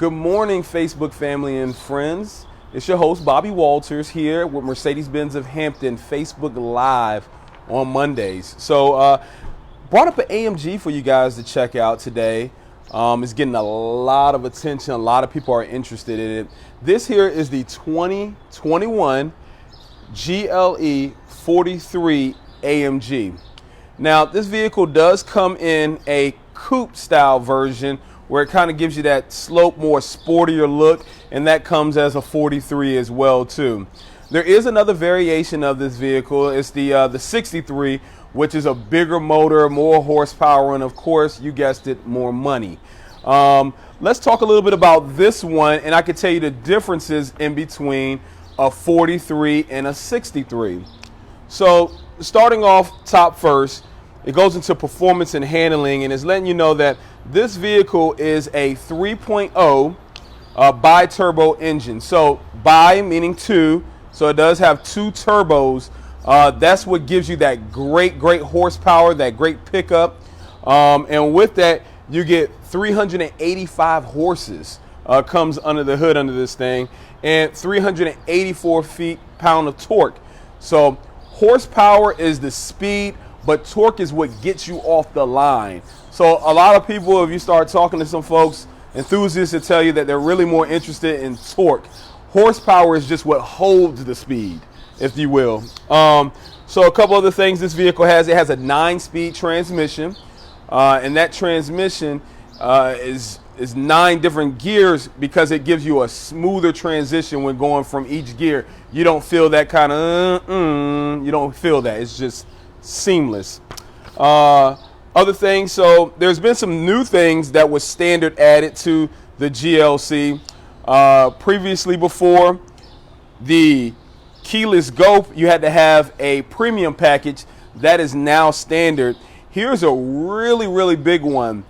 Good morning, Facebook family and friends. It's your host, Bobby Walters, here with Mercedes Benz of Hampton, Facebook Live on Mondays. So, brought up an AMG for you guys to check out today. It's getting a lot of attention. A lot of people are interested in it. This here is the 2021 GLE 43 AMG. Now, this vehicle does come in a coupe style version where it kind of gives you that slope, more sportier look, and that comes as a 43 as well too. There is another variation of this vehicle. It's the 63, which is a bigger motor, more horsepower, and of course, you guessed it, more money. Let's talk a little bit about this one, and I can tell you the differences in between a 43 and a 63. So starting off top first, it goes into performance and handling, and it's letting you know that this vehicle is a 3.0 bi-turbo engine. So bi meaning two, so it does have two turbos. That's what gives you that great horsepower, that great pickup. And with that, you get 385 horses comes under the hood under this thing, and 384 pound of torque. So horsepower is the speed, but torque is what gets you off the line. So a lot of people, if you start talking to some folks, enthusiasts will tell you that they're really more interested in torque. Horsepower is just what holds the speed, if you will. So a couple other things this vehicle has. It has a 9-speed transmission, and that transmission is 9 different gears because it gives you a smoother transition when going from each gear. You don't feel that kind of, you don't feel that. It's just seamless. Other things, so there's been some new things that was standard added to the GLC. Previously, before the keyless go, you had to have a premium package. That is now standard. Here's a really big one.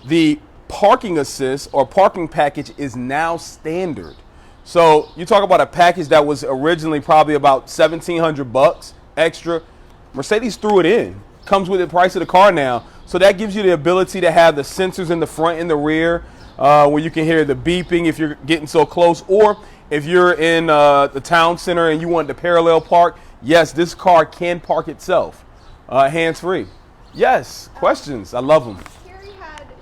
The parking assist or parking package is now standard. So you talk about a package that was originally probably about $1,700 extra. Mercedes threw it in. Comes with the price of the car now. So that gives you the ability to have the sensors in the front and the rear where you can hear the beeping if you're getting so close, or if you're in the town center and you want to parallel park. Yes, this car can park itself hands-free. Yes, questions. I love them. Carrie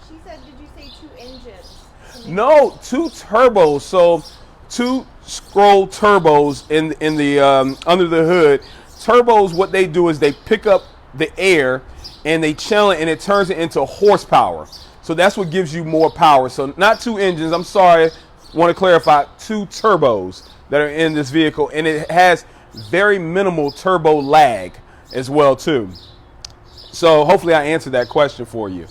she said, did you say 2 engines? No, 2 turbos. So 2 scroll turbos in the under the hood. Turbos, what they do is they pick up the air and they channel it and it turns it into horsepower. So that's what gives you more power. So not 2 engines. I'm sorry. Want to clarify, 2 turbos that are in this vehicle, and it has very minimal turbo lag as well too. So hopefully I answered that question for you.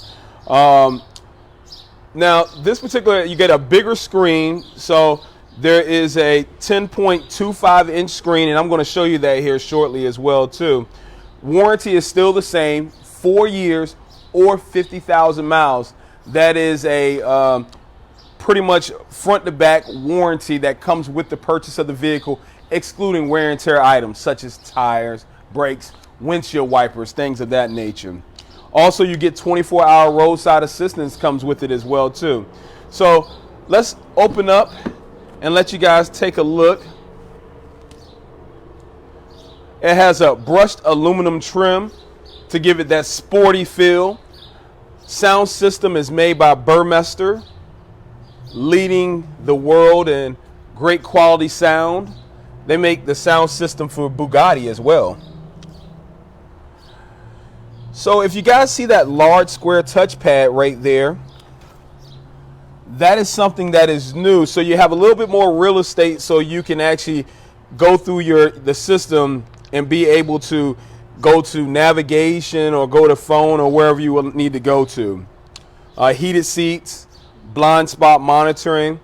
Now this particular, you get a bigger screen. So there is a 10.25 inch screen, and I'm going to show you that here shortly as well too. Warranty is still the same, 4 years or 50,000 miles. That is a pretty much front to back warranty that comes with the purchase of the vehicle, excluding wear and tear items such as tires, brakes, windshield wipers, things of that nature. Also, you get 24-hour roadside assistance comes with it as well too. So let's open up and let you guys take a look. It has a brushed aluminum trim to give it that sporty feel. Sound system is made by Burmester, leading the world in great quality sound. They make the sound system for Bugatti as well. So if you guys see that large square touchpad right there, that is something that is new. So you have a little bit more real estate so you can actually go through the system and be able to go to navigation or go to phone or wherever you will need to go to. Heated seats, blind spot monitoring.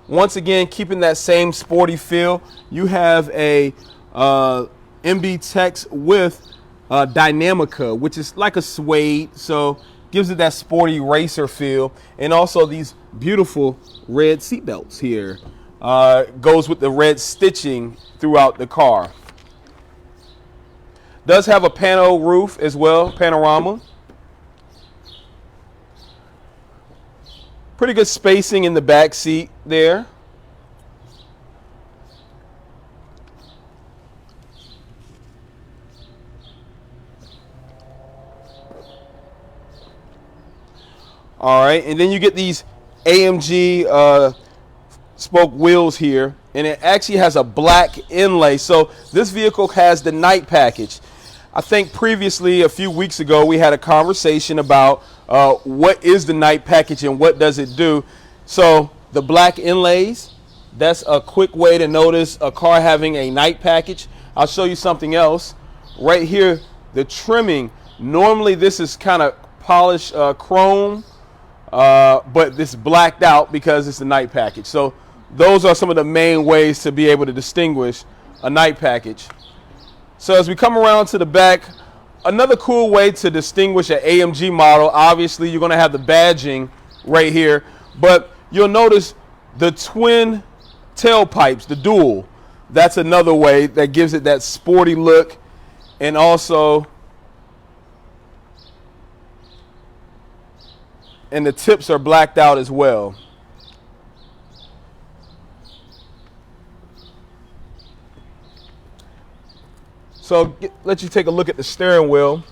Once again, keeping that same sporty feel. You have a MB Tex with Dynamica, which is like a suede, so gives it that sporty racer feel. And also these beautiful red seat belts here. Goes with the red stitching throughout the car. Does have a pano roof as well, panorama. Pretty good spacing in the back seat there. All right, and then you get these AMG spoke wheels here, and it actually has a black inlay. So this vehicle has the night package. I think previously, a few weeks ago, we had a conversation about what is the night package and what does it do. So the black inlays, that's a quick way to notice a car having a night package. I'll show you something else. Right here, the trimming. Normally this is kind of polished chrome, but it's blacked out because it's a night package. So those are some of the main ways to be able to distinguish a night package. So as we come around to the back, another cool way to distinguish an AMG model, obviously you're going to have the badging right here, but you'll notice the twin tailpipes, the dual. That's another way that gives it that sporty look, and also and the tips are blacked out as well. So let you take a look at the steering wheel.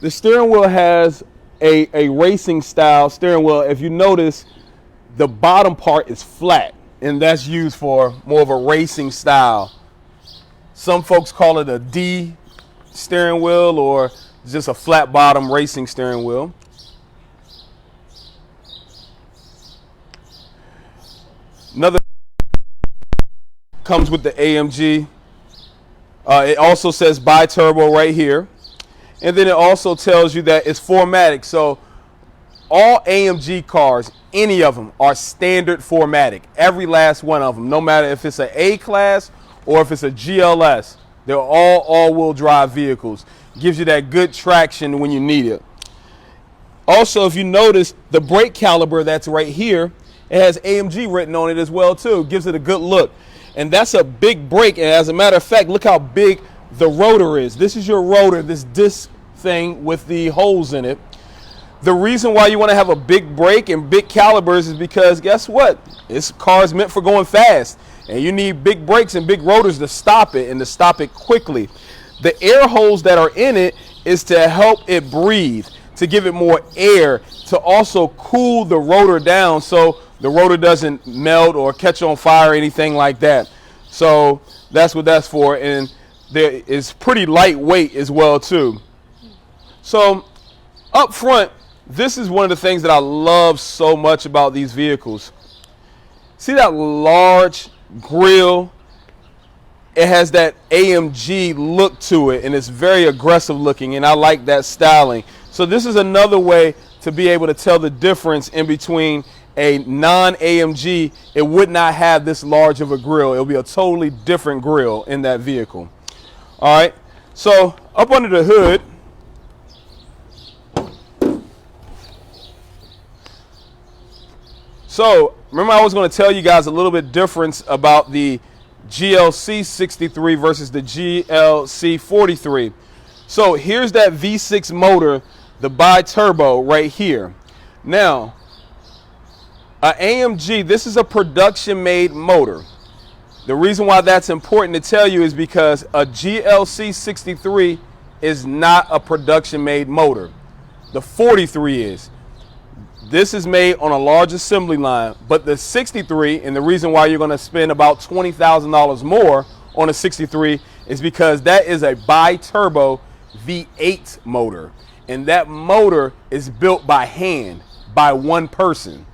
The steering wheel has a racing style steering wheel. If you notice, the bottom part is flat, and that's used for more of a racing style. Some folks call it a D steering wheel or just a flat bottom racing steering wheel. Another comes with the AMG. It also says bi-turbo right here. And then it also tells you that it's 4MATIC. So all AMG cars, any of them, are standard 4MATIC. Every last one of them, no matter if it's an A-Class or if it's a GLS. They're all all-wheel drive vehicles. Gives you that good traction when you need it. Also, if you notice, the brake caliper that's right here, it has AMG written on it as well, too. Gives it a good look. And that's a big brake. And as a matter of fact, look how big the rotor is. This is your rotor, this disc thing with the holes in it. The reason why you want to have a big brake and big calipers is because guess what? This car is meant for going fast. And you need big brakes and big rotors to stop it and to stop it quickly. The air holes that are in it is to help it breathe, to give it more air, to also cool the rotor down so the rotor doesn't melt or catch on fire or anything like that. So that's what that's for. And there is pretty lightweight as well too. So up front, this is one of the things that I love so much about these vehicles. See that large grille? It has that AMG look to it, and it's very aggressive looking, and I like that styling. So this is another way to be able to tell the difference in between a non-AMG. It would not have this large of a grille. It'll be a totally different grille in that vehicle. All right, so up under the hood, so remember I was going to tell you guys a little bit difference about the GLC 63 versus the GLC 43. So here's that V6 motor, the bi-turbo right here. Now, AMG, this is a production-made motor. The reason why that's important to tell you is because a GLC 63 is not a production-made motor. The 43 is. This is made on a large assembly line, but the 63, and the reason why you're going to spend about $20,000 more on a 63 is because that is a bi-turbo V8 motor, and that motor is built by hand by one person.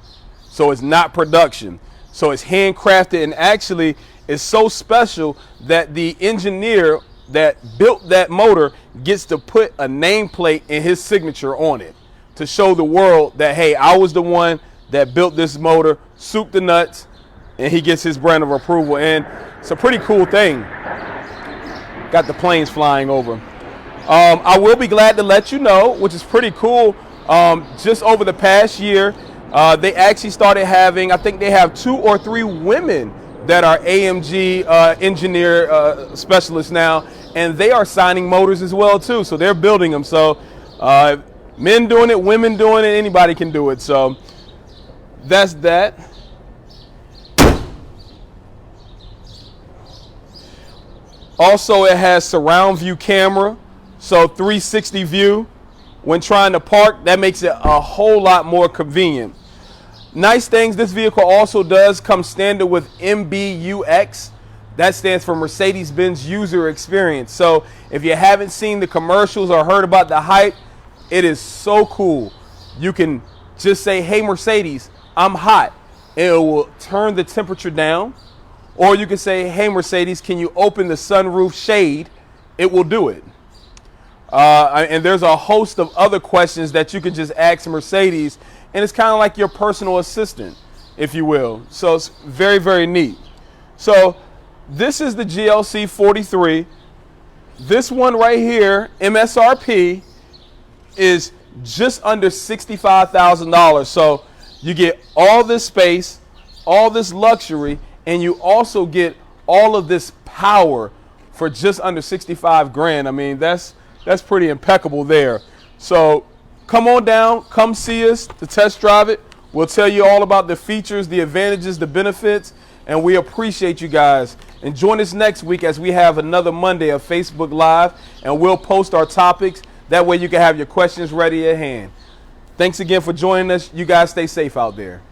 So it's not production. So it's handcrafted, and actually it's so special that the engineer that built that motor gets to put a nameplate and his signature on it to show the world that, hey, I was the one that built this motor, soup the nuts, and he gets his brand of approval. And it's a pretty cool thing. Got the planes flying over. I will be glad to let you know, which is pretty cool, just over the past year, they actually started having, I think they have 2 or 3 women that are AMG engineer specialists now, and they are signing motors as well too. So they're building them. So men doing it, women doing it, anybody can do it. So that's that. Also, it has surround view camera, so 360 view. When trying to park, that makes it a whole lot more convenient. Nice things this vehicle also does come standard with MBUX. That stands for Mercedes Benz User Experience. So if you haven't seen the commercials or heard about the hype, it is so cool. You can just say, hey Mercedes, I'm hot. And it will turn the temperature down. Or you can say, hey Mercedes, can you open the sunroof shade? It will do it. And there's a host of other questions that you can just ask Mercedes, and it's kind of like your personal assistant, if you will. So it's very, very neat. So this is the GLC 43. This one right here, MSRP, is just under $65,000. So you get all this space, all this luxury, and you also get all of this power for just under 65 grand. I mean, that's pretty impeccable there. So come on down, come see us to test drive it. We'll tell you all about the features, the advantages, the benefits, and we appreciate you guys. And join us next week as we have another Monday of Facebook Live, and we'll post our topics. That way you can have your questions ready at hand. Thanks again for joining us. You guys stay safe out there.